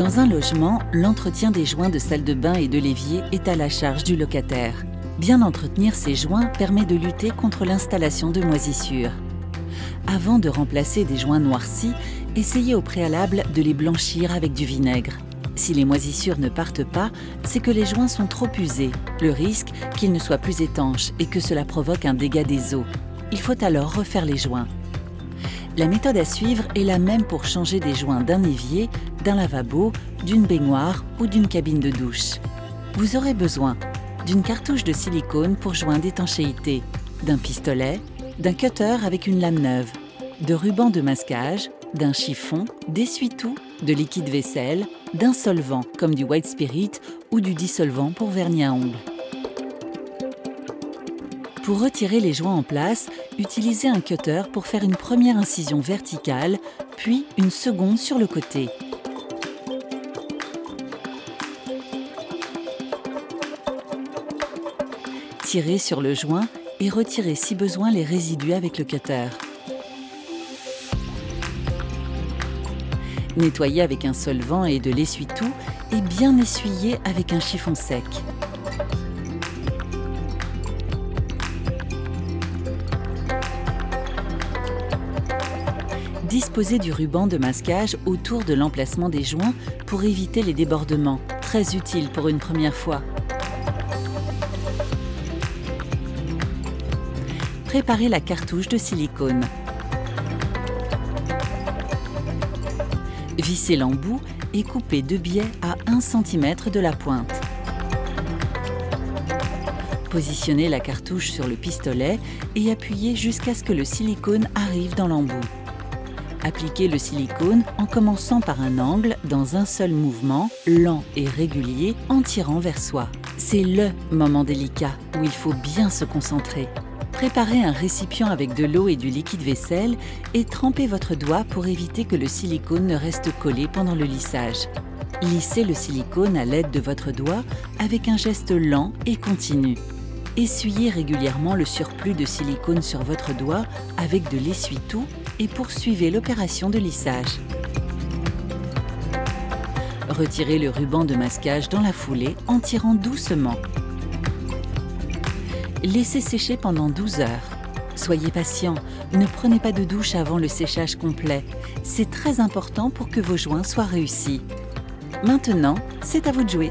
Dans un logement, l'entretien des joints de salle de bain et de l'évier est à la charge du locataire. Bien entretenir ces joints permet de lutter contre l'installation de moisissures. Avant de remplacer des joints noircis, essayez au préalable de les blanchir avec du vinaigre. Si les moisissures ne partent pas, c'est que les joints sont trop usés. Le risque, qu'ils ne soient plus étanches et que cela provoque un dégât des eaux. Il faut alors refaire les joints. La méthode à suivre est la même pour changer des joints d'un évier, d'un lavabo, d'une baignoire ou d'une cabine de douche. Vous aurez besoin d'une cartouche de silicone pour joint d'étanchéité, d'un pistolet, d'un cutter avec une lame neuve, de ruban de masquage, d'un chiffon, d'essuie-tout, de liquide vaisselle, d'un solvant comme du white spirit ou du dissolvant pour vernis à ongles. Pour retirer les joints en place, utilisez un cutter pour faire une première incision verticale, puis une seconde sur le côté. Tirez sur le joint et retirez si besoin les résidus avec le cutter. Nettoyez avec un solvant et de l'essuie-tout et bien essuyez avec un chiffon sec. Disposez du ruban de masquage autour de l'emplacement des joints pour éviter les débordements, très utile pour une première fois. Préparez la cartouche de silicone. Vissez l'embout et coupez de biais à 1 cm de la pointe. Positionnez la cartouche sur le pistolet et appuyez jusqu'à ce que le silicone arrive dans l'embout. Appliquez le silicone en commençant par un angle dans un seul mouvement, lent et régulier, en tirant vers soi. C'est le moment délicat où il faut bien se concentrer. Préparez un récipient avec de l'eau et du liquide vaisselle et trempez votre doigt pour éviter que le silicone ne reste collé pendant le lissage. Lissez le silicone à l'aide de votre doigt avec un geste lent et continu. Essuyez régulièrement le surplus de silicone sur votre doigt avec de l'essuie-tout et poursuivez l'opération de lissage. Retirez le ruban de masquage dans la foulée en tirant doucement. Laissez sécher pendant 12 heures. Soyez patient, ne prenez pas de douche avant le séchage complet. C'est très important pour que vos joints soient réussis. Maintenant, c'est à vous de jouer.